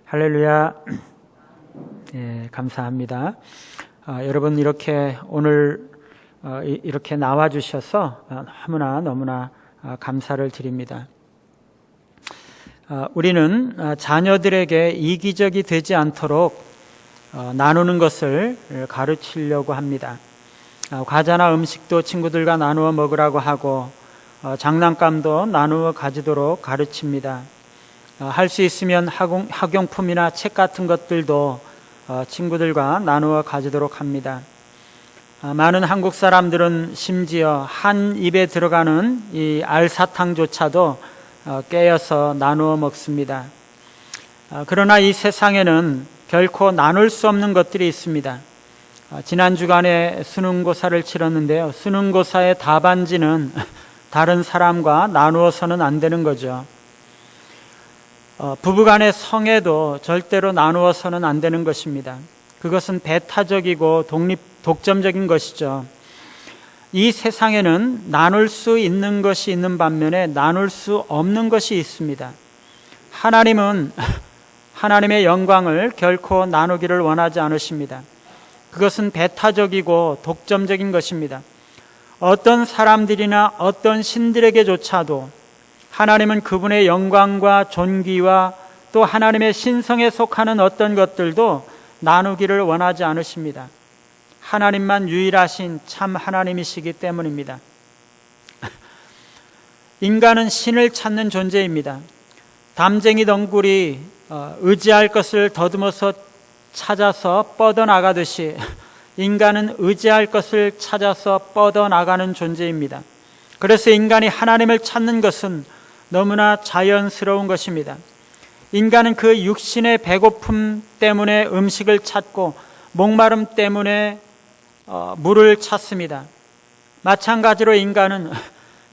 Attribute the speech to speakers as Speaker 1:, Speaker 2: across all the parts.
Speaker 1: 할렐루야. 예, 감사합니다. 여러분 이렇게 오늘 이렇게 나와 주셔서 너무나 감사를 드립니다. 우리는 자녀들에게 이기적이 되지 않도록 나누는 것을 가르치려고 합니다. 과자나 음식도 친구들과 나누어 먹으라고 하고 장난감도 나누어 가지도록 가르칩니다. 할 수 있으면 학용품이나 책 같은 것들도 친구들과 나누어 가지도록 합니다. 많은 한국 사람들은 심지어 한 입에 들어가는 이 알사탕조차도 깨어서 나누어 먹습니다. 그러나 이 세상에는 결코 나눌 수 없는 것들이 있습니다. 지난 주간에 수능고사를 치렀는데요. 수능고사의 답안지는 다른 사람과 나누어서는 안 되는 거죠. 부부간의 성애도 절대로 나누어서는 안 되는 것입니다. 그것은 배타적이고 독점적인 것이죠. 이 세상에는 나눌 수 있는 것이 있는 반면에 나눌 수 없는 것이 있습니다. 하나님은 하나님의 영광을 결코 나누기를 원하지 않으십니다. 그것은 배타적이고 독점적인 것입니다. 어떤 사람들이나 어떤 신들에게조차도 하나님은 그분의 영광과 존귀와 또 하나님의 신성에 속하는 어떤 것들도 나누기를 원하지 않으십니다. 하나님만 유일하신 참 하나님이시기 때문입니다. 인간은 신을 찾는 존재입니다. 담쟁이 덩굴이 의지할 것을 더듬어서 찾아서 뻗어나가듯이 인간은 의지할 것을 찾아서 뻗어나가는 존재입니다. 그래서 인간이 하나님을 찾는 것은 너무나 자연스러운 것입니다. 인간은 그 육신의 배고픔 때문에 음식을 찾고 목마름 때문에 물을 찾습니다. 마찬가지로 인간은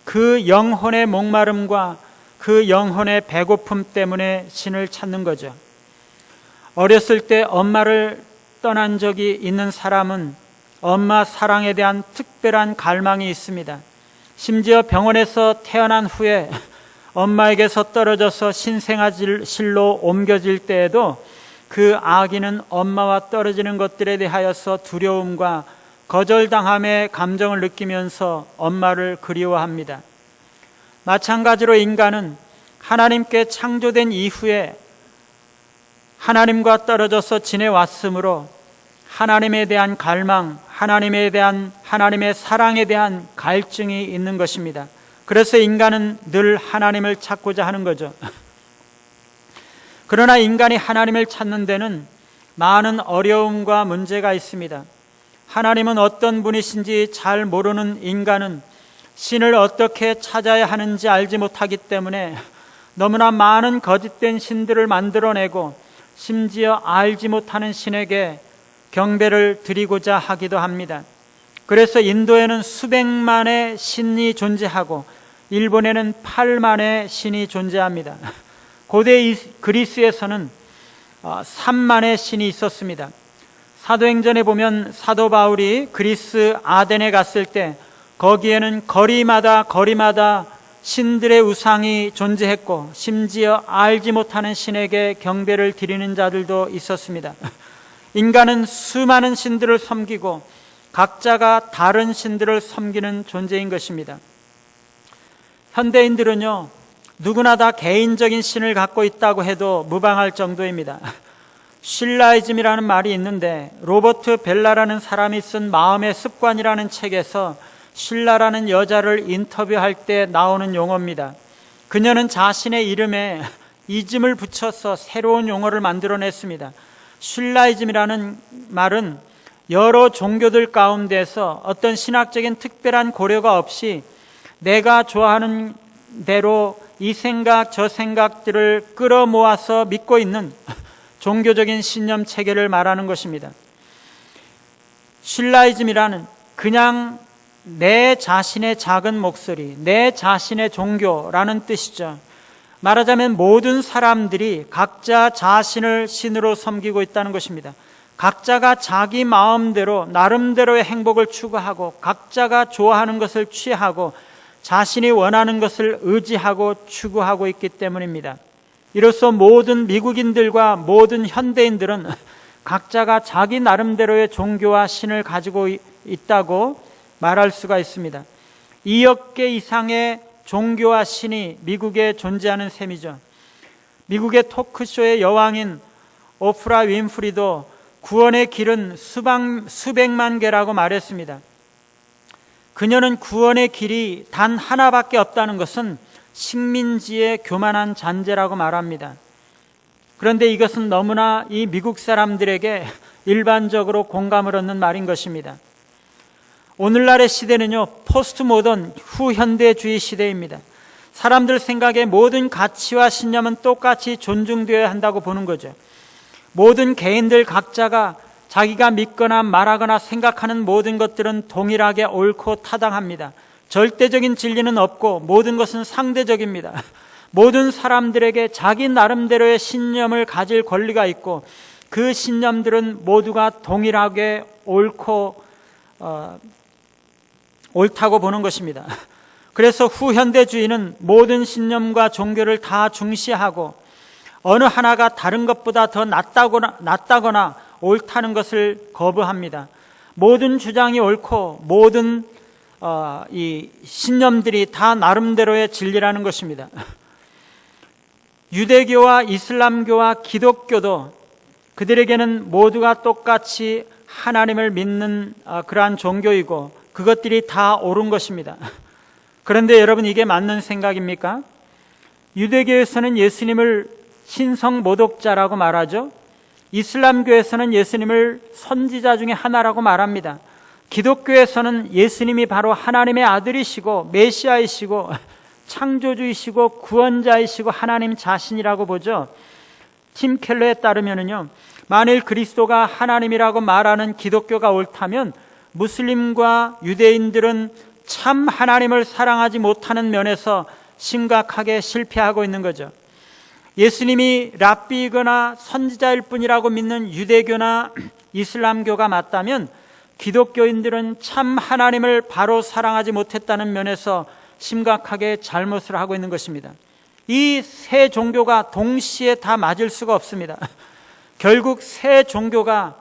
Speaker 1: 그 영혼의 목마름과 그 영혼의 배고픔 때문에 신을 찾는 거죠. 어렸을 때 엄마를 떠난 적이 있는 사람은 엄마 사랑에 대한 특별한 갈망이 있습니다. 심지어 병원에서 태어난 후에 엄마에게서 떨어져서 신생아실로 옮겨질 때에도 그 아기는 엄마와 떨어지는 것들에 대하여서 두려움과 거절당함의 감정을 느끼면서 엄마를 그리워합니다. 마찬가지로 인간은 하나님께 창조된 이후에 하나님과 떨어져서 지내왔으므로 하나님에 대한 갈망, 하나님의 사랑에 대한 갈증이 있는 것입니다. 그래서 인간은 늘 하나님을 찾고자 하는 거죠. 그러나 인간이 하나님을 찾는 데는 많은 어려움과 문제가 있습니다. 하나님은 어떤 분이신지 잘 모르는 인간은 신을 어떻게 찾아야 하는지 알지 못하기 때문에 너무나 많은 거짓된 신들을 만들어내고 심지어 알지 못하는 신에게 경배를 드리고자 하기도 합니다. 그래서 인도에는 수백만의 신이 존재하고 일본에는 8만의 신이 존재합니다. 고대 그리스에서는 3만의 신이 있었습니다. 사도행전에 보면 사도 바울이 그리스 아덴에 갔을 때 거기에는 거리마다 신들의 우상이 존재했고 심지어 알지 못하는 신에게 경배를 드리는 자들도 있었습니다. 인간은 수많은 신들을 섬기고 각자가 다른 신들을 섬기는 존재인 것입니다. 현대인들은요, 누구나 다 개인적인 신을 갖고 있다고 해도 무방할 정도입니다. 쉴라이즘이라는 말이 있는데 로버트 벨라라는 사람이 쓴 마음의 습관이라는 책에서 쉴라라는 여자를 인터뷰할 때 나오는 용어입니다. 그녀는 자신의 이름에 이즘을 붙여서 새로운 용어를 만들어냈습니다. 쉴라이즘이라는 말은 여러 종교들 가운데서 어떤 신학적인 특별한 고려가 없이 내가 좋아하는 대로 이 생각 저 생각들을 끌어모아서 믿고 있는 종교적인 신념 체계를 말하는 것입니다. 쉴라이즘이라는 그냥 내 자신의 작은 목소리, 내 자신의 종교라는 뜻이죠. 말하자면 모든 사람들이 각자 자신을 신으로 섬기고 있다는 것입니다. 각자가 자기 마음대로 나름대로의 행복을 추구하고 각자가 좋아하는 것을 취하고 자신이 원하는 것을 의지하고 추구하고 있기 때문입니다. 이로써 모든 미국인들과 모든 현대인들은 각자가 자기 나름대로의 종교와 신을 가지고 있다고 말할 수가 있습니다. 2억 개 이상의 종교와 신이 미국에 존재하는 셈이죠. 미국의 토크쇼의 여왕인 오프라 윈프리도 구원의 길은 수백만 개라고 말했습니다. 그녀는 구원의 길이 단 하나밖에 없다는 것은 식민지의 교만한 잔재라고 말합니다. 그런데 이것은 너무나 이 미국 사람들에게 일반적으로 공감을 얻는 말인 것입니다. 오늘날의 시대는요, 포스트 모던 후현대주의 시대입니다. 사람들 생각에 모든 가치와 신념은 똑같이 존중되어야 한다고 보는 거죠. 모든 개인들 각자가 자기가 믿거나 말하거나 생각하는 모든 것들은 동일하게 옳고 타당합니다. 절대적인 진리는 없고 모든 것은 상대적입니다. 모든 사람들에게 자기 나름대로의 신념을 가질 권리가 있고 그 신념들은 모두가 동일하게 옳다고 보는 것입니다. 그래서 후현대주의는 모든 신념과 종교를 다 중시하고 어느 하나가 다른 것보다 더 낫다거나 옳다는 것을 거부합니다. 모든 주장이 옳고 모든 이 신념들이 다 나름대로의 진리라는 것입니다. 유대교와 이슬람교와 기독교도 그들에게는 모두가 똑같이 하나님을 믿는 그러한 종교이고 그것들이 다 옳은 것입니다. 그런데 여러분, 이게 맞는 생각입니까? 유대교에서는 예수님을 신성 모독자라고 말하죠. 이슬람교에서는 예수님을 선지자 중에 하나라고 말합니다. 기독교에서는 예수님이 바로 하나님의 아들이시고 메시아이시고 창조주이시고 구원자이시고 하나님 자신이라고 보죠. 팀 켈러에 따르면요, 만일 그리스도가 하나님이라고 말하는 기독교가 옳다면 무슬림과 유대인들은 참 하나님을 사랑하지 못하는 면에서 심각하게 실패하고 있는 거죠. 예수님이 랍비이거나 선지자일 뿐이라고 믿는 유대교나 이슬람교가 맞다면 기독교인들은 참 하나님을 바로 사랑하지 못했다는 면에서 심각하게 잘못을 하고 있는 것입니다. 이 세 종교가 동시에 다 맞을 수가 없습니다. 결국 세 종교가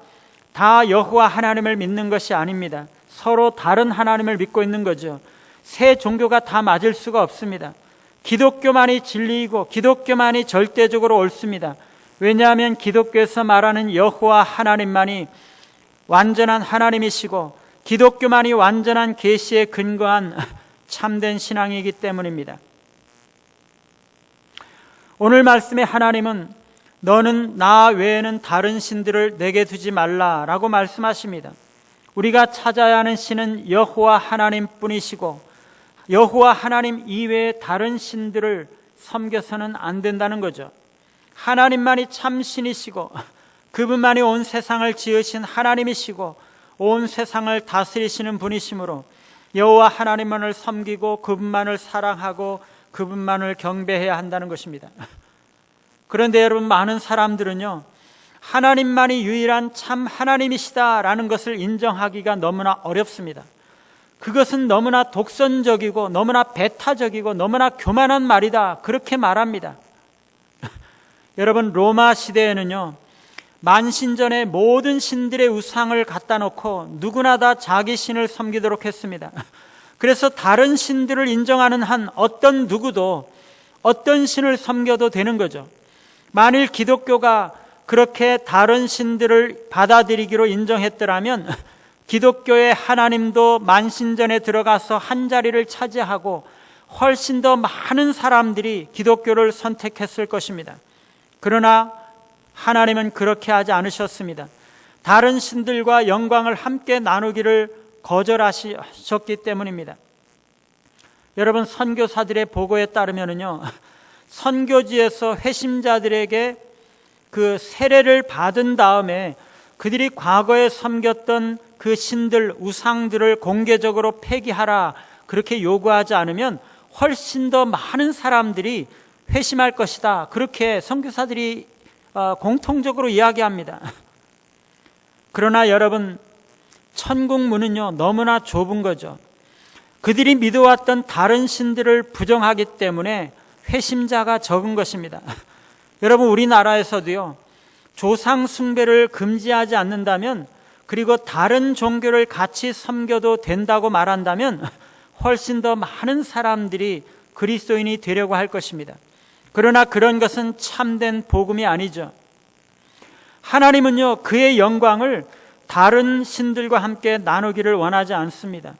Speaker 1: 다 여호와 하나님을 믿는 것이 아닙니다. 서로 다른 하나님을 믿고 있는 거죠. 세 종교가 다 맞을 수가 없습니다. 기독교만이 진리이고 기독교만이 절대적으로 옳습니다. 왜냐하면 기독교에서 말하는 여호와 하나님만이 완전한 하나님이시고 기독교만이 완전한 계시에 근거한 참된 신앙이기 때문입니다. 오늘 말씀의 하나님은 너는 나 외에는 다른 신들을 내게 두지 말라라고 말씀하십니다. 우리가 찾아야 하는 신은 여호와 하나님뿐이시고 여호와 하나님 이외에 다른 신들을 섬겨서는 안 된다는 거죠. 하나님만이 참 신이시고 그분만이 온 세상을 지으신 하나님이시고 온 세상을 다스리시는 분이시므로 여호와 하나님만을 섬기고 그분만을 사랑하고 그분만을 경배해야 한다는 것입니다. 그런데 여러분, 많은 사람들은요, 하나님만이 유일한 참 하나님이시다라는 것을 인정하기가 너무나 어렵습니다. 그것은 너무나 독선적이고 너무나 배타적이고 너무나 교만한 말이다, 그렇게 말합니다. 여러분, 로마 시대에는요, 만신전에 모든 신들의 우상을 갖다 놓고 누구나 다 자기 신을 섬기도록 했습니다. 그래서 다른 신들을 인정하는 한 어떤 누구도 어떤 신을 섬겨도 되는 거죠. 만일 기독교가 그렇게 다른 신들을 받아들이기로 인정했더라면 기독교의 하나님도 만신전에 들어가서 한 자리를 차지하고 훨씬 더 많은 사람들이 기독교를 선택했을 것입니다. 그러나 하나님은 그렇게 하지 않으셨습니다. 다른 신들과 영광을 함께 나누기를 거절하셨기 때문입니다. 여러분, 선교사들의 보고에 따르면요, 선교지에서 회심자들에게 그 세례를 받은 다음에 그들이 과거에 섬겼던 그 신들, 우상들을 공개적으로 폐기하라, 그렇게 요구하지 않으면 훨씬 더 많은 사람들이 회심할 것이다, 그렇게 선교사들이 공통적으로 이야기합니다. 그러나 여러분, 천국 문은요, 너무나 좁은 거죠. 그들이 믿어왔던 다른 신들을 부정하기 때문에 회심자가 적은 것입니다. 여러분, 우리나라에서도요, 조상 숭배를 금지하지 않는다면, 그리고 다른 종교를 같이 섬겨도 된다고 말한다면 훨씬 더 많은 사람들이 그리스도인이 되려고 할 것입니다. 그러나 그런 것은 참된 복음이 아니죠. 하나님은요, 그의 영광을 다른 신들과 함께 나누기를 원하지 않습니다.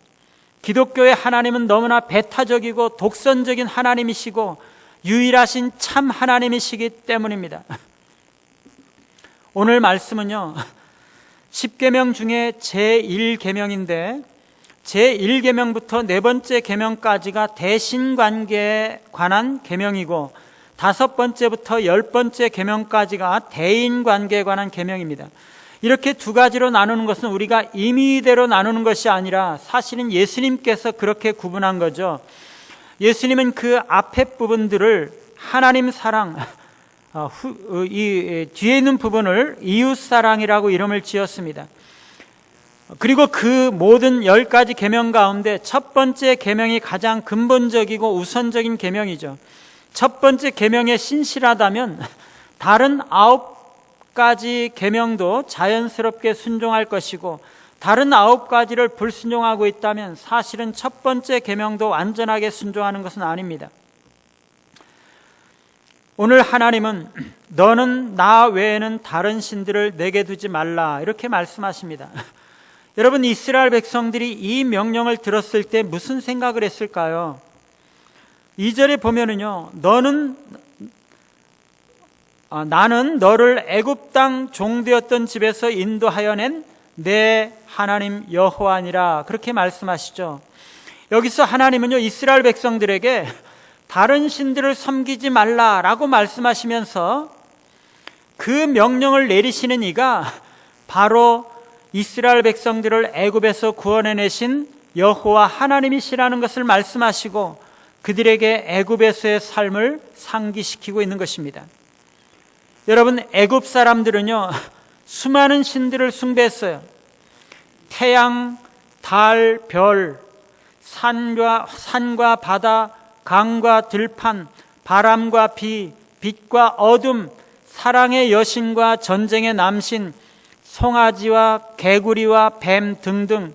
Speaker 1: 기독교의 하나님은 너무나 배타적이고 독선적인 하나님이시고 유일하신 참 하나님이시기 때문입니다. 오늘 말씀은요, 10계명 중에 제1계명인데 제1계명부터 네 번째 계명까지가 대신관계에 관한 계명이고 5번째부터 10번째 계명까지가 대인관계에 관한 계명입니다. 이렇게 두 가지로 나누는 것은 우리가 임의대로 나누는 것이 아니라 사실은 예수님께서 그렇게 구분한 거죠. 예수님은 그 앞에 부분들을 하나님 사랑, 이 뒤에 있는 부분을 이웃사랑이라고 이름을 지었습니다. 그리고 그 모든 10가지 계명 가운데 첫 번째 계명이 가장 근본적이고 우선적인 계명이죠. 첫 번째 계명에 신실하다면 다른 9가지 계명도 자연스럽게 순종할 것이고, 다른 9가지를 불순종하고 있다면 사실은 첫 번째 계명도 완전하게 순종하는 것은 아닙니다. 오늘 하나님은 너는 나 외에는 다른 신들을 내게 두지 말라, 이렇게 말씀하십니다. 여러분, 이스라엘 백성들이 이 명령을 들었을 때 무슨 생각을 했을까요? 2절에 보면은요, 나는 너를 애굽 땅 종되었던 집에서 인도하여 낸 내 하나님 여호와니라, 그렇게 말씀하시죠. 여기서 하나님은요, 이스라엘 백성들에게 다른 신들을 섬기지 말라라고 말씀하시면서 그 명령을 내리시는 이가 바로 이스라엘 백성들을 애굽에서 구원해내신 여호와 하나님이시라는 것을 말씀하시고 그들에게 애굽에서의 삶을 상기시키고 있는 것입니다. 여러분, 애굽 사람들은요, 수많은 신들을 숭배했어요. 태양, 달, 별, 산과 바다, 강과 들판, 바람과 비, 빛과 어둠, 사랑의 여신과 전쟁의 남신, 송아지와 개구리와 뱀 등등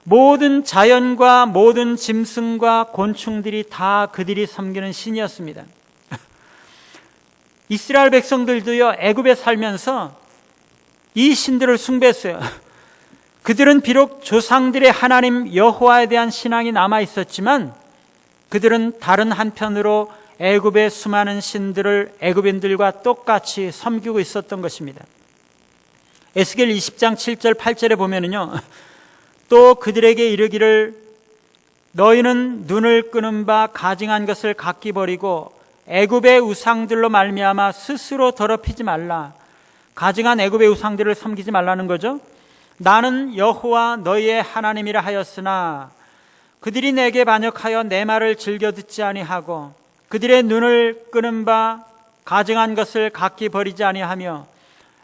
Speaker 1: 모든 자연과 모든 짐승과 곤충들이 다 그들이 섬기는 신이었습니다. 이스라엘 백성들도요, 애굽에 살면서 이 신들을 숭배했어요. 그들은 비록 조상들의 하나님 여호와에 대한 신앙이 남아 있었지만 그들은 다른 한편으로 애굽의 수많은 신들을 애굽인들과 똑같이 섬기고 있었던 것입니다. 에스겔 20장 7절 8절에 보면은요, 또 그들에게 이르기를 너희는 눈을 끄는 바 가증한 것을 각기 버리고 애굽의 우상들로 말미암아 스스로 더럽히지 말라. 가증한 애굽의 우상들을 섬기지 말라는 거죠. 나는 여호와 너희의 하나님이라 하였으나 그들이 내게 반역하여 내 말을 즐겨 듣지 아니하고 그들의 눈을 끄는 바 가증한 것을 각기 버리지 아니하며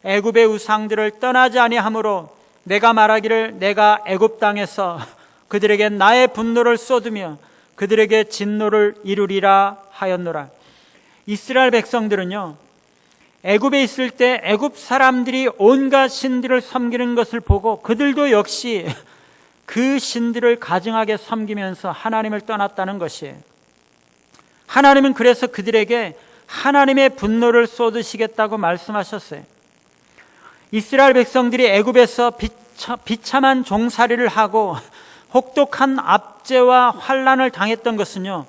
Speaker 1: 애굽의 우상들을 떠나지 아니하므로 내가 말하기를 내가 애굽 땅에서 그들에게 나의 분노를 쏟으며 그들에게 진노를 이루리라 하였노라. 이스라엘 백성들은요, 애굽에 있을 때 애굽 사람들이 온갖 신들을 섬기는 것을 보고 그들도 역시 그 신들을 가증하게 섬기면서 하나님을 떠났다는 것이에요. 하나님은 그래서 그들에게 하나님의 분노를 쏟으시겠다고 말씀하셨어요. 이스라엘 백성들이 애굽에서 비참한 종살이를 하고 혹독한 압제와 환난을 당했던 것은요,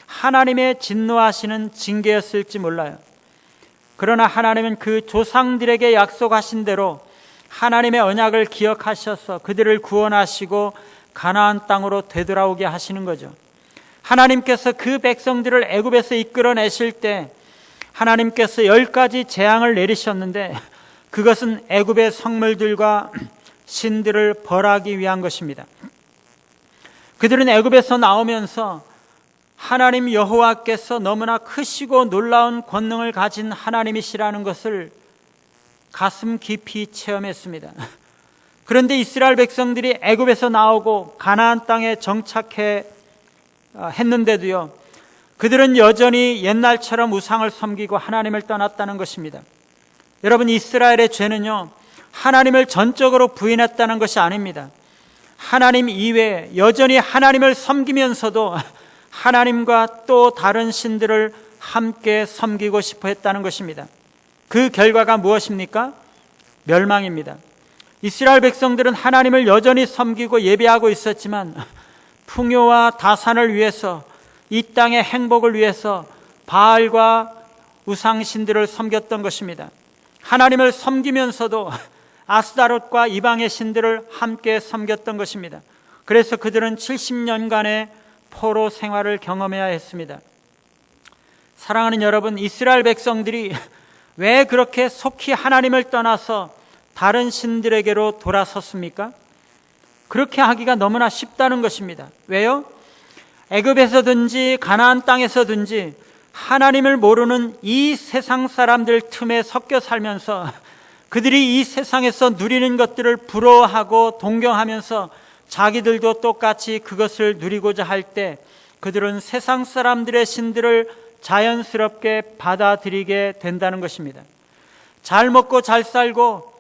Speaker 1: 하나님의 진노하시는 징계였을지 몰라요. 그러나 하나님은 그 조상들에게 약속하신 대로 하나님의 언약을 기억하셔서 그들을 구원하시고 가나안 땅으로 되돌아오게 하시는 거죠. 하나님께서 그 백성들을 애굽에서 이끌어내실 때 하나님께서 10가지 재앙을 내리셨는데 그것은 애굽의 성물들과 신들을 벌하기 위한 것입니다. 그들은 애굽에서 나오면서 하나님 여호와께서 너무나 크시고 놀라운 권능을 가진 하나님이시라는 것을 가슴 깊이 체험했습니다. 그런데 이스라엘 백성들이 애굽에서 나오고 가나안 땅에 정착해 했는데도요, 그들은 여전히 옛날처럼 우상을 섬기고 하나님을 떠났다는 것입니다. 여러분, 이스라엘의 죄는요, 하나님을 전적으로 부인했다는 것이 아닙니다. 하나님 이외에 여전히 하나님을 섬기면서도 하나님과 또 다른 신들을 함께 섬기고 싶어 했다는 것입니다. 그 결과가 무엇입니까? 멸망입니다. 이스라엘 백성들은 하나님을 여전히 섬기고 예배하고 있었지만 풍요와 다산을 위해서, 이 땅의 행복을 위해서 바알과 우상신들을 섬겼던 것입니다. 하나님을 섬기면서도 아스다롯과 이방의 신들을 함께 섬겼던 것입니다. 그래서 그들은 70년간의 포로 생활을 경험해야 했습니다. 사랑하는 여러분, 이스라엘 백성들이 왜 그렇게 속히 하나님을 떠나서 다른 신들에게로 돌아섰습니까? 그렇게 하기가 너무나 쉽다는 것입니다. 왜요? 애굽에서든지 가나안 땅에서든지 하나님을 모르는 이 세상 사람들 틈에 섞여 살면서 그들이 이 세상에서 누리는 것들을 부러워하고 동경하면서 자기들도 똑같이 그것을 누리고자 할 때 그들은 세상 사람들의 신들을 자연스럽게 받아들이게 된다는 것입니다. 잘 먹고 잘 살고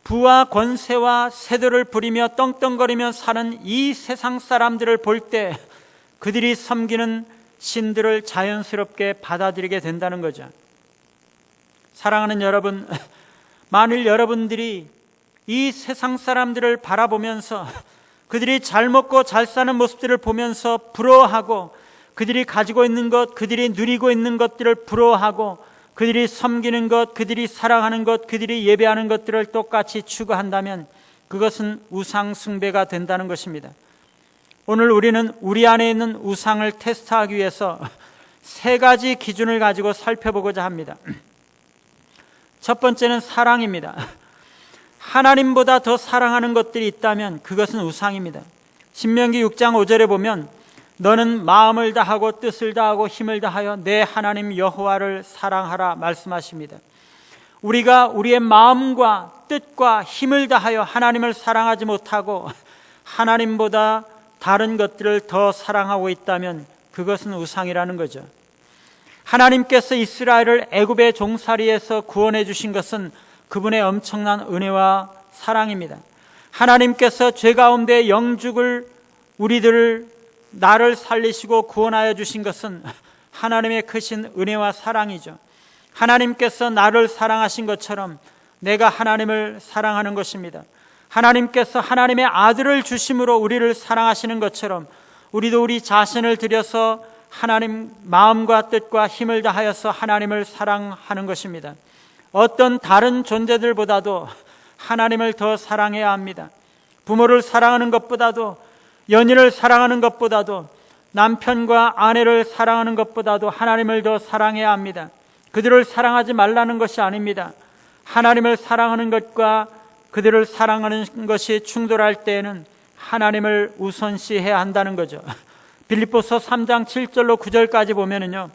Speaker 1: 부와 권세와 세도를 부리며 떵떵거리며 사는 이 세상 사람들을 볼 때 그들이 섬기는 신들을 자연스럽게 받아들이게 된다는 거죠. 사랑하는 여러분, 만일 여러분들이 이 세상 사람들을 바라보면서 그들이 잘 먹고 잘 사는 모습들을 보면서 부러워하고 그들이 가지고 있는 것, 그들이 누리고 있는 것들을 부러워하고 그들이 섬기는 것, 그들이 사랑하는 것, 그들이 예배하는 것들을 똑같이 추구한다면 그것은 우상 숭배가 된다는 것입니다. 오늘 우리는 우리 안에 있는 우상을 테스트하기 위해서 세 가지 기준을 가지고 살펴보고자 합니다. 첫 번째는 사랑입니다. 하나님보다 더 사랑하는 것들이 있다면 그것은 우상입니다. 신명기 6장 5절에 보면 너는 마음을 다하고 뜻을 다하고 힘을 다하여 내 하나님 여호와를 사랑하라 말씀하십니다. 우리가 우리의 마음과 뜻과 힘을 다하여 하나님을 사랑하지 못하고 하나님보다 다른 것들을 더 사랑하고 있다면 그것은 우상이라는 거죠. 하나님께서 이스라엘을 애굽의 종살이에서 구원해 주신 것은 그분의 엄청난 은혜와 사랑입니다. 하나님께서 죄 가운데 영죽을 우리들을 나를 살리시고 구원하여 주신 것은 하나님의 크신 은혜와 사랑이죠. 하나님께서 나를 사랑하신 것처럼 내가 하나님을 사랑하는 것입니다. 하나님께서 하나님의 아들을 주심으로 우리를 사랑하시는 것처럼 우리도 우리 자신을 들여서 하나님 마음과 뜻과 힘을 다하여서 하나님을 사랑하는 것입니다. 어떤 다른 존재들보다도 하나님을 더 사랑해야 합니다. 부모를 사랑하는 것보다도, 연인을 사랑하는 것보다도, 남편과 아내를 사랑하는 것보다도 하나님을 더 사랑해야 합니다. 그들을 사랑하지 말라는 것이 아닙니다. 하나님을 사랑하는 것과 그들을 사랑하는 것이 충돌할 때에는 하나님을 우선시해야 한다는 거죠. 빌립보서 3장 7절로 9절까지 보면은요,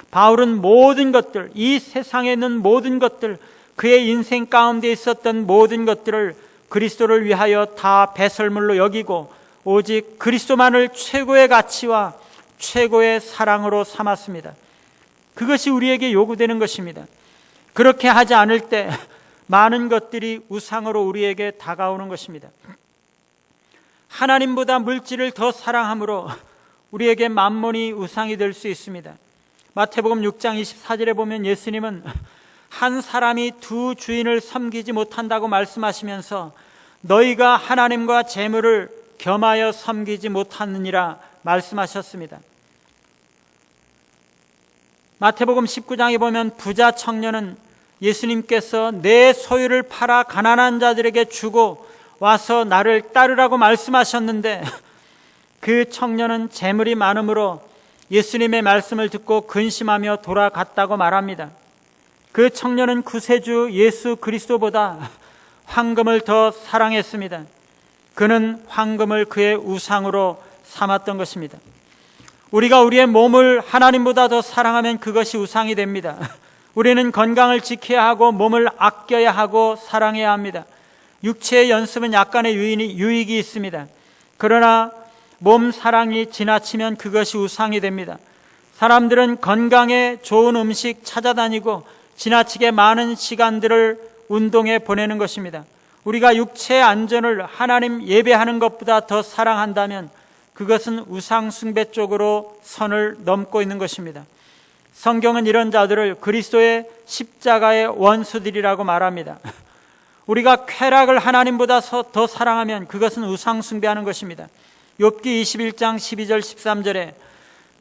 Speaker 1: 바울은 모든 것들, 이 세상에 있는 모든 것들, 그의 인생 가운데 있었던 모든 것들을 그리스도를 위하여 다 배설물로 여기고 오직 그리스도만을 최고의 가치와 최고의 사랑으로 삼았습니다. 그것이 우리에게 요구되는 것입니다. 그렇게 하지 않을 때 많은 것들이 우상으로 우리에게 다가오는 것입니다. 하나님보다 물질을 더 사랑함으로 우리에게 만몬이 우상이 될 수 있습니다. 마태복음 6장 24절에 보면 예수님은 한 사람이 두 주인을 섬기지 못한다고 말씀하시면서 너희가 하나님과 재물을 겸하여 섬기지 못하느니라 말씀하셨습니다. 마태복음 19장에 보면 부자 청년은 예수님께서 내 소유를 팔아 가난한 자들에게 주고 와서 나를 따르라고 말씀하셨는데 그 청년은 재물이 많으므로 예수님의 말씀을 듣고 근심하며 돌아갔다고 말합니다. 그 청년은 구세주 예수 그리스도보다 황금을 더 사랑했습니다. 그는 황금을 그의 우상으로 삼았던 것입니다. 우리가 우리의 몸을 하나님보다 더 사랑하면 그것이 우상이 됩니다. 우리는 건강을 지켜야 하고 몸을 아껴야 하고 사랑해야 합니다. 육체의 연습은 약간의 유익이 있습니다. 그러나 몸 사랑이 지나치면 그것이 우상이 됩니다. 사람들은 건강에 좋은 음식 찾아다니고 지나치게 많은 시간들을 운동에 보내는 것입니다. 우리가 육체의 안전을 하나님 예배하는 것보다 더 사랑한다면 그것은 우상 숭배 쪽으로 선을 넘고 있는 것입니다. 성경은 이런 자들을 그리스도의 십자가의 원수들이라고 말합니다. 우리가 쾌락을 하나님보다 더 사랑하면 그것은 우상 숭배하는 것입니다. 욥기 21장 12절 13절에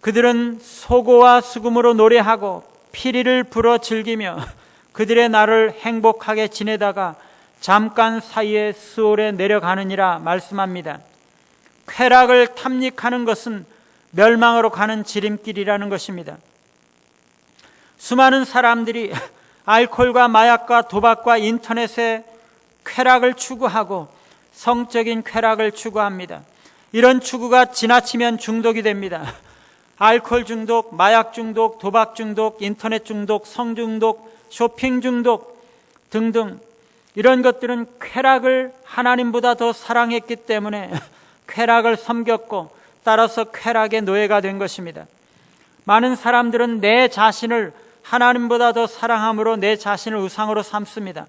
Speaker 1: 그들은 소고와 수금으로 노래하고 피리를 불어 즐기며 그들의 날을 행복하게 지내다가 잠깐 사이에 수월에 내려가느니라 말씀합니다. 쾌락을 탐닉하는 것은 멸망으로 가는 지름길이라는 것입니다. 수많은 사람들이 알코올과 마약과 도박과 인터넷의 쾌락을 추구하고 성적인 쾌락을 추구합니다. 이런 추구가 지나치면 중독이 됩니다. 알코올 중독, 마약 중독, 도박 중독, 인터넷 중독, 성 중독, 쇼핑 중독 등등 이런 것들은 쾌락을 하나님보다 더 사랑했기 때문에 쾌락을 섬겼고 따라서 쾌락의 노예가 된 것입니다. 많은 사람들은 내 자신을 하나님보다 더 사랑함으로 내 자신을 우상으로 삼습니다.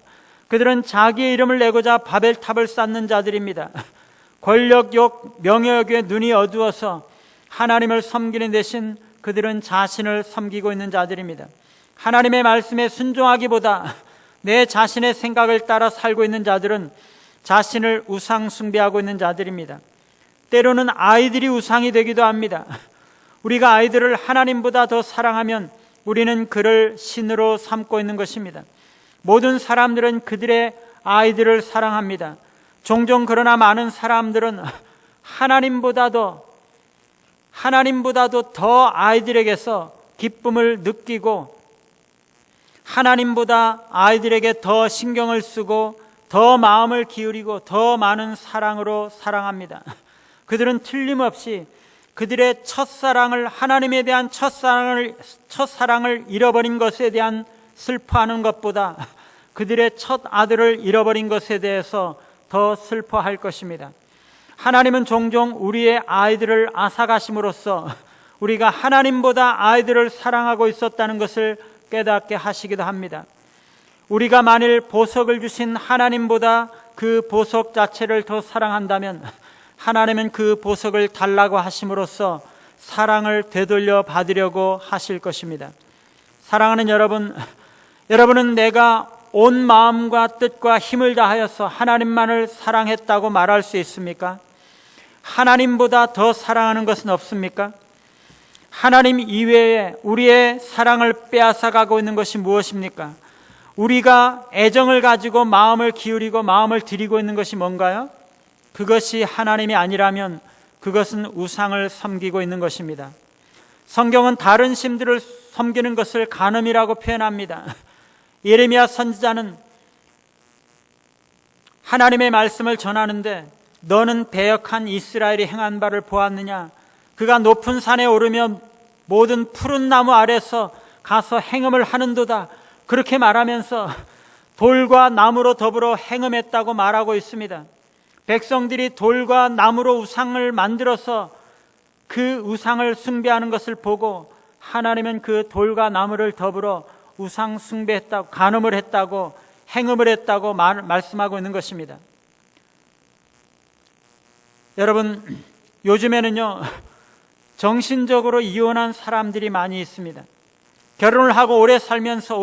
Speaker 1: 그들은 자기의 이름을 내고자 바벨탑을 쌓는 자들입니다. 권력욕, 명예욕에 눈이 어두워서 하나님을 섬기는 대신 그들은 자신을 섬기고 있는 자들입니다. 하나님의 말씀에 순종하기보다 내 자신의 생각을 따라 살고 있는 자들은 자신을 우상 숭배하고 있는 자들입니다. 때로는 아이들이 우상이 되기도 합니다. 우리가 아이들을 하나님보다 더 사랑하면 우리는 그를 신으로 삼고 있는 것입니다. 모든 사람들은 그들의 아이들을 사랑합니다. 종종 그러나 많은 사람들은 하나님보다도 더 아이들에게서 기쁨을 느끼고 하나님보다 아이들에게 더 신경을 쓰고 더 마음을 기울이고 더 많은 사랑으로 사랑합니다. 그들은 틀림없이 그들의 첫사랑을 하나님에 대한 첫사랑을 잃어버린 것에 대한 슬퍼하는 것보다 그들의 첫 아들을 잃어버린 것에 대해서 더 슬퍼할 것입니다. 하나님은 종종 우리의 아이들을 앗아가심으로써 우리가 하나님보다 아이들을 사랑하고 있었다는 것을 깨닫게 하시기도 합니다. 우리가 만일 보석을 주신 하나님보다 그 보석 자체를 더 사랑한다면 하나님은 그 보석을 달라고 하심으로써 사랑을 되돌려 받으려고 하실 것입니다. 사랑하는 여러분은 내가 온 마음과 뜻과 힘을 다하여서 하나님만을 사랑했다고 말할 수 있습니까? 하나님보다 더 사랑하는 것은 없습니까? 하나님 이외에 우리의 사랑을 빼앗아가고 있는 것이 무엇입니까? 우리가 애정을 가지고 마음을 기울이고 마음을 드리고 있는 것이 뭔가요? 그것이 하나님이 아니라면 그것은 우상을 섬기고 있는 것입니다. 성경은 다른 신들을 섬기는 것을 간음이라고 표현합니다. 예레미야 선지자는 하나님의 말씀을 전하는데 너는 배역한 이스라엘이 행한 바를 보았느냐? 그가 높은 산에 오르며 모든 푸른 나무 아래서 가서 행음을 하는도다. 그렇게 말하면서 돌과 나무로 더불어 행음했다고 말하고 있습니다. 백성들이 돌과 나무로 우상을 만들어서 그 우상을 숭배하는 것을 보고 하나님은 그 돌과 나무를 더불어 우상 숭배했다고, 간음을 했다고, 행음을 했다고 말씀하고 있는 것입니다. 여러분, 요즘에는요 정신적으로 이혼한 사람들이 많이 있습니다. 결혼을 하고 오래 살면서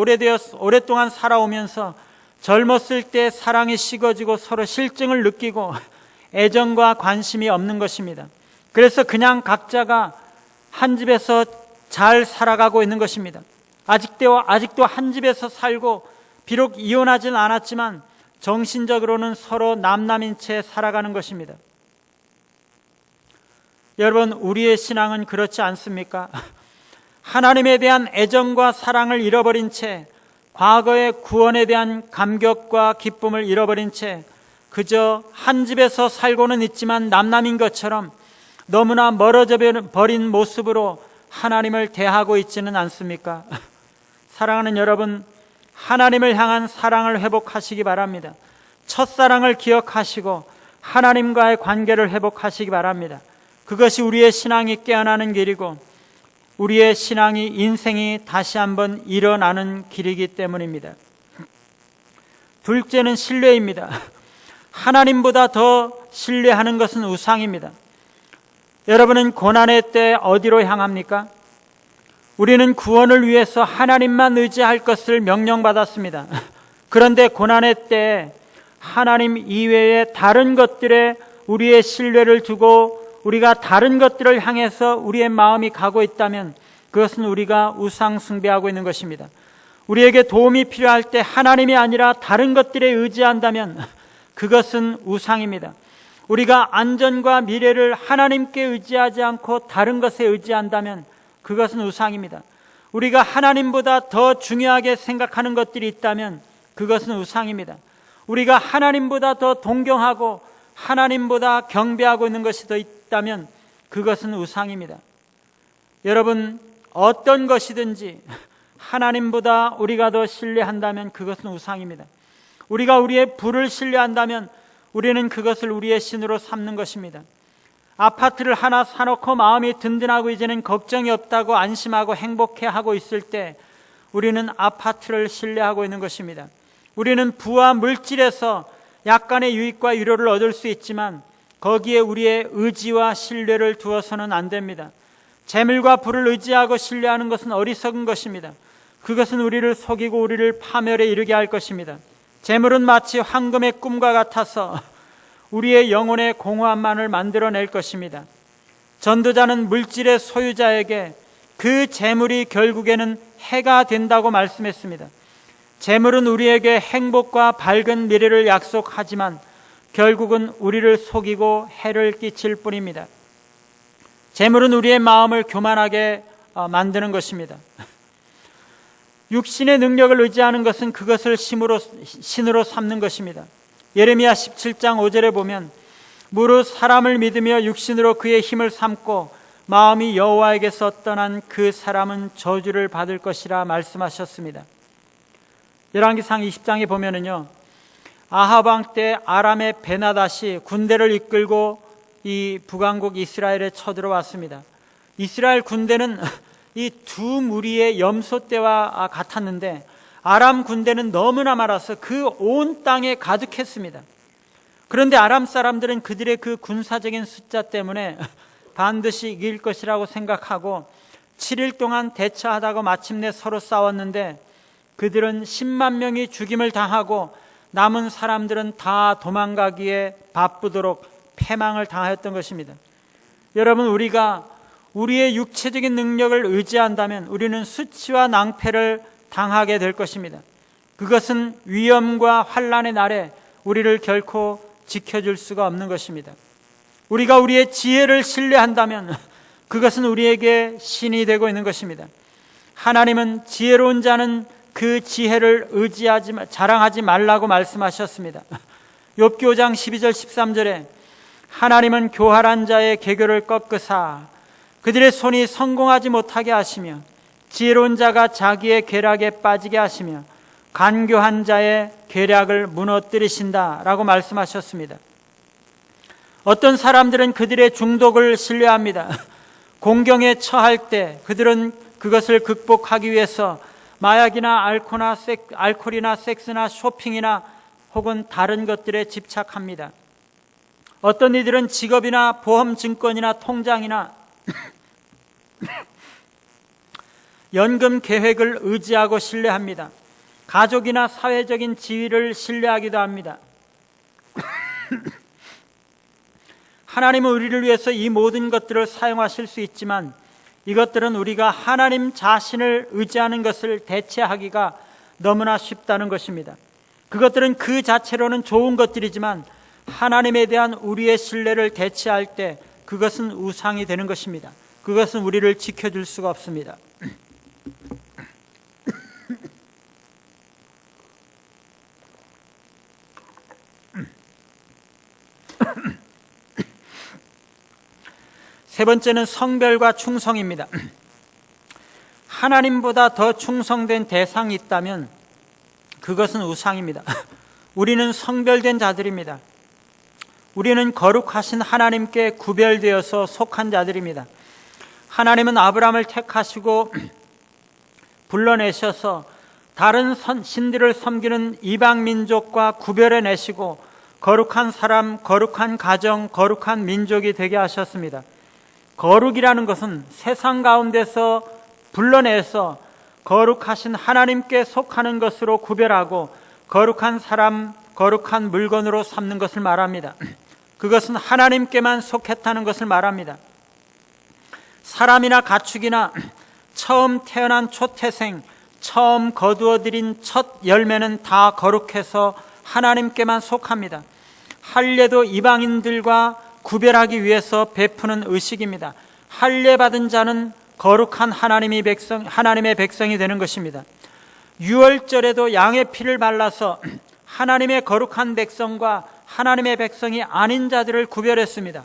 Speaker 1: 오랫동안 살아오면서 젊었을 때 사랑이 식어지고 서로 실증을 느끼고 애정과 관심이 없는 것입니다. 그래서 그냥 각자가 한 집에서 잘 살아가고 있는 것입니다. 아직도 한 집에서 살고 비록 이혼하진 않았지만 정신적으로는 서로 남남인 채 살아가는 것입니다. 여러분, 우리의 신앙은 그렇지 않습니까? 하나님에 대한 애정과 사랑을 잃어버린 채 과거의 구원에 대한 감격과 기쁨을 잃어버린 채 그저 한 집에서 살고는 있지만 남남인 것처럼 너무나 멀어져 버린 모습으로 하나님을 대하고 있지는 않습니까? 사랑하는 여러분, 하나님을 향한 사랑을 회복하시기 바랍니다. 첫사랑을 기억하시고 하나님과의 관계를 회복하시기 바랍니다. 그것이 우리의 신앙이 깨어나는 길이고 우리의 인생이 다시 한번 일어나는 길이기 때문입니다. 둘째는 신뢰입니다. 하나님보다 더 신뢰하는 것은 우상입니다. 여러분은 고난의 때 어디로 향합니까? 우리는 구원을 위해서 하나님만 의지할 것을 명령받았습니다. 그런데 고난의 때 하나님 이외의 다른 것들에 우리의 신뢰를 두고 우리가 다른 것들을 향해서 우리의 마음이 가고 있다면 그것은 우리가 우상 숭배하고 있는 것입니다. 우리에게 도움이 필요할 때 하나님이 아니라 다른 것들에 의지한다면 그것은 우상입니다. 우리가 안전과 미래를 하나님께 의지하지 않고 다른 것에 의지한다면 그것은 우상입니다. 우리가 하나님보다 더 중요하게 생각하는 것들이 있다면 그것은 우상입니다. 우리가 하나님보다 더 동경하고 하나님보다 경배하고 있는 것이 더 있다면 그것은 우상입니다. 여러분, 어떤 것이든지 하나님보다 우리가 더 신뢰한다면 그것은 우상입니다. 우리가 우리의 부를 신뢰한다면 우리는 그것을 우리의 신으로 삼는 것입니다. 아파트를 하나 사놓고 마음이 든든하고 이제는 걱정이 없다고 안심하고 행복해하고 있을 때 우리는 아파트를 신뢰하고 있는 것입니다. 우리는 부와 물질에서 약간의 유익과 위로를 얻을 수 있지만 거기에 우리의 의지와 신뢰를 두어서는 안 됩니다. 재물과 부를 의지하고 신뢰하는 것은 어리석은 것입니다. 그것은 우리를 속이고 우리를 파멸에 이르게 할 것입니다. 재물은 마치 황금의 꿈과 같아서 우리의 영혼의 공허함만을 만들어낼 것입니다. 전도자는 물질의 소유자에게 그 재물이 결국에는 해가 된다고 말씀했습니다. 재물은 우리에게 행복과 밝은 미래를 약속하지만 결국은 우리를 속이고 해를 끼칠 뿐입니다. 재물은 우리의 마음을 교만하게 만드는 것입니다. 육신의 능력을 의지하는 것은 그것을 신으로 삼는 것입니다. 예레미야 17장 5절에 보면 무릇 사람을 믿으며 육신으로 그의 힘을 삼고 마음이 여호와에게서 떠난 그 사람은 저주를 받을 것이라 말씀하셨습니다. 열왕기상 20장에 보면은요, 아합 왕 때 아람의 베나닷이 군대를 이끌고 이 북왕국 이스라엘에 쳐들어왔습니다. 이스라엘 군대는 이 두 무리의 염소떼와 같았는데 아람 군대는 너무나 많아서 그 온 땅에 가득했습니다. 그런데 아람 사람들은 그들의 그 군사적인 숫자 때문에 반드시 이길 것이라고 생각하고 7일 동안 대처하다가 마침내 서로 싸웠는데 그들은 10만 명이 죽임을 당하고 남은 사람들은 다 도망가기에 바쁘도록 패망을 당하였던 것입니다. 여러분, 우리가 우리의 육체적인 능력을 의지한다면 우리는 수치와 낭패를 당하게 될 것입니다. 그것은 위험과 환난의 날에 우리를 결코 지켜줄 수가 없는 것입니다. 우리가 우리의 지혜를 신뢰한다면 그것은 우리에게 신이 되고 있는 것입니다. 하나님은 지혜로운 자는 그 지혜를 자랑하지 말라고 말씀하셨습니다. 욥기 5장 12절 13절에 하나님은 교활한 자의 계교를 꺾으사 그들의 손이 성공하지 못하게 하시며 지혜로운 자가 자기의 계략에 빠지게 하시며 간교한 자의 계략을 무너뜨리신다 라고 말씀하셨습니다. 어떤 사람들은 그들의 중독을 신뢰합니다. 공경에 처할 때 그들은 그것을 극복하기 위해서 마약이나 알코올이나 섹스나 쇼핑이나 혹은 다른 것들에 집착합니다. 어떤 이들은 직업이나 보험 증권이나 통장이나 연금 계획을 의지하고 신뢰합니다. 가족이나 사회적인 지위를 신뢰하기도 합니다. 하나님은 우리를 위해서 이 모든 것들을 사용하실 수 있지만 이것들은 우리가 하나님 자신을 의지하는 것을 대체하기가 너무나 쉽다는 것입니다. 그것들은 그 자체로는 좋은 것들이지만 하나님에 대한 우리의 신뢰를 대체할 때 그것은 우상이 되는 것입니다. 그것은 우리를 지켜줄 수가 없습니다. 세 번째는 성별과 충성입니다. 하나님보다 더 충성된 대상이 있다면 그것은 우상입니다. 우리는 성별된 자들입니다. 우리는 거룩하신 하나님께 구별되어서 속한 자들입니다. 하나님은 아브라함을 택하시고 불러내셔서 다른 신들을 섬기는 이방 민족과 구별해 내시고 거룩한 사람, 거룩한 가정, 거룩한 민족이 되게 하셨습니다. 거룩이라는 것은 세상 가운데서 불러내서 거룩하신 하나님께 속하는 것으로 구별하고 거룩한 사람, 거룩한 물건으로 삼는 것을 말합니다. 그것은 하나님께만 속했다는 것을 말합니다. 사람이나 가축이나 처음 태어난 초태생, 처음 거두어들인 첫 열매는 다 거룩해서 하나님께만 속합니다. 할례도 이방인들과 구별하기 위해서 베푸는 의식입니다. 할례 받은 자는 거룩한 하나님의 백성이 되는 것입니다. 유월절에도 양의 피를 발라서 하나님의 거룩한 백성과 하나님의 백성이 아닌 자들을 구별했습니다.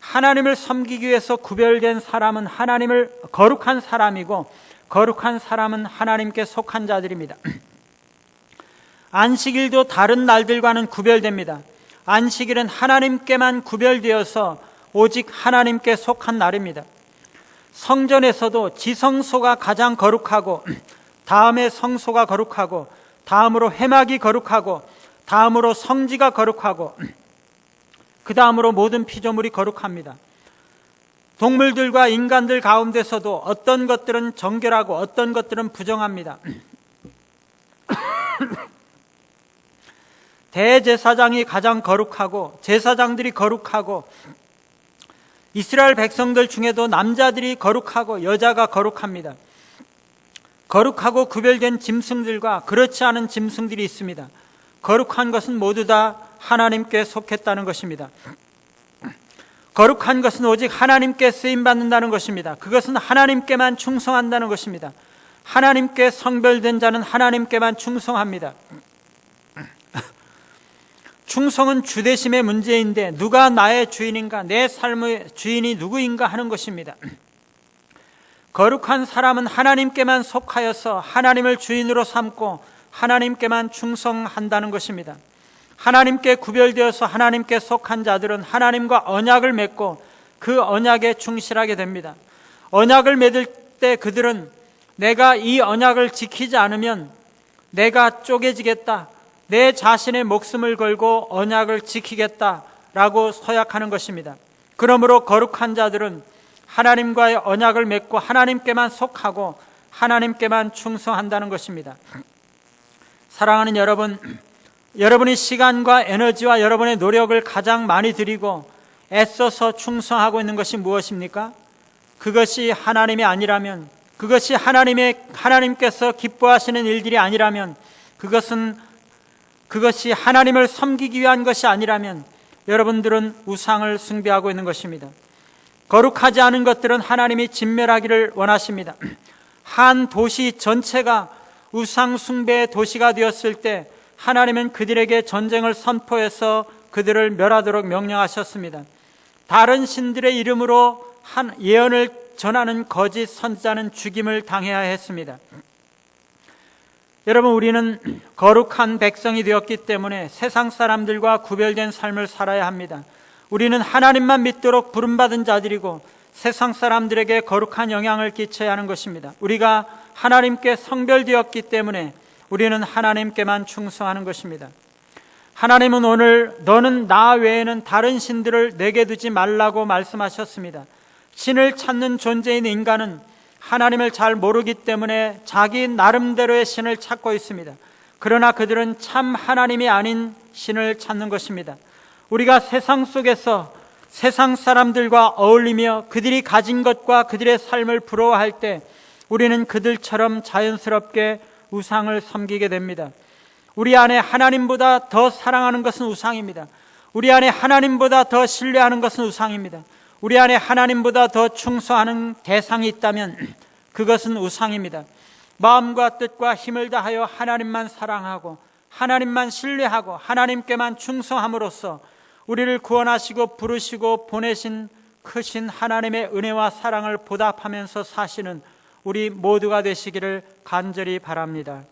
Speaker 1: 하나님을 섬기기 위해서 구별된 사람은 하나님을 거룩한 사람이고 거룩한 사람은 하나님께 속한 자들입니다. 안식일도 다른 날들과는 구별됩니다. 안식일은 하나님께만 구별되어서 오직 하나님께 속한 날입니다. 성전에서도 지성소가 가장 거룩하고 다음에 성소가 거룩하고 다음으로 회막이 거룩하고 다음으로 성지가 거룩하고 그 다음으로 모든 피조물이 거룩합니다. 동물들과 인간들 가운데서도 어떤 것들은 정결하고 어떤 것들은 부정합니다. 대제사장이 가장 거룩하고 제사장들이 거룩하고 이스라엘 백성들 중에도 남자들이 거룩하고 여자가 거룩합니다. 거룩하고 구별된 짐승들과 그렇지 않은 짐승들이 있습니다. 거룩한 것은 모두 다 하나님께 속했다는 것입니다. 거룩한 것은 오직 하나님께 쓰임받는다는 것입니다. 그것은 하나님께만 충성한다는 것입니다. 하나님께 성별된 자는 하나님께만 충성합니다. 충성은 주대심의 문제인데 누가 나의 주인인가, 내 삶의 주인이 누구인가 하는 것입니다. 거룩한 사람은 하나님께만 속하여서 하나님을 주인으로 삼고 하나님께만 충성한다는 것입니다. 하나님께 구별되어서 하나님께 속한 자들은 하나님과 언약을 맺고 그 언약에 충실하게 됩니다. 언약을 맺을 때 그들은 내가 이 언약을 지키지 않으면 내가 쪼개지겠다, 내 자신의 목숨을 걸고 언약을 지키겠다라고 서약하는 것입니다. 그러므로 거룩한 자들은 하나님과의 언약을 맺고 하나님께만 속하고 하나님께만 충성한다는 것입니다. 사랑하는 여러분, 여러분이 시간과 에너지와 여러분의 노력을 가장 많이 들이고 애써서 충성하고 있는 것이 무엇입니까? 그것이 하나님이 아니라면, 그것이 하나님께서 기뻐하시는 일들이 아니라면, 그것이 하나님을 섬기기 위한 것이 아니라면 여러분들은 우상을 숭배하고 있는 것입니다. 거룩하지 않은 것들은 하나님이 진멸하기를 원하십니다. 한 도시 전체가 우상 숭배의 도시가 되었을 때 하나님은 그들에게 전쟁을 선포해서 그들을 멸하도록 명령하셨습니다. 다른 신들의 이름으로 한 예언을 전하는 거짓 선지자는 죽임을 당해야 했습니다. 여러분, 우리는 거룩한 백성이 되었기 때문에 세상 사람들과 구별된 삶을 살아야 합니다. 우리는 하나님만 믿도록 부름받은 자들이고 세상 사람들에게 거룩한 영향을 끼쳐야 하는 것입니다. 우리가 하나님께 성별되었기 때문에 우리는 하나님께만 충성하는 것입니다. 하나님은 오늘 너는 나 외에는 다른 신들을 내게 두지 말라고 말씀하셨습니다. 신을 찾는 존재인 인간은 하나님을 잘 모르기 때문에 자기 나름대로의 신을 찾고 있습니다. 그러나 그들은 참 하나님이 아닌 신을 찾는 것입니다. 우리가 세상 속에서 세상 사람들과 어울리며 그들이 가진 것과 그들의 삶을 부러워할 때 우리는 그들처럼 자연스럽게 우상을 섬기게 됩니다. 우리 안에 하나님보다 더 사랑하는 것은 우상입니다. 우리 안에 하나님보다 더 신뢰하는 것은 우상입니다. 우리 안에 하나님보다 더 충성하는 대상이 있다면 그것은 우상입니다. 마음과 뜻과 힘을 다하여 하나님만 사랑하고 하나님만 신뢰하고 하나님께만 충성함으로써 우리를 구원하시고 부르시고 보내신 크신 하나님의 은혜와 사랑을 보답하면서 사시는 우리 모두가 되시기를 간절히 바랍니다.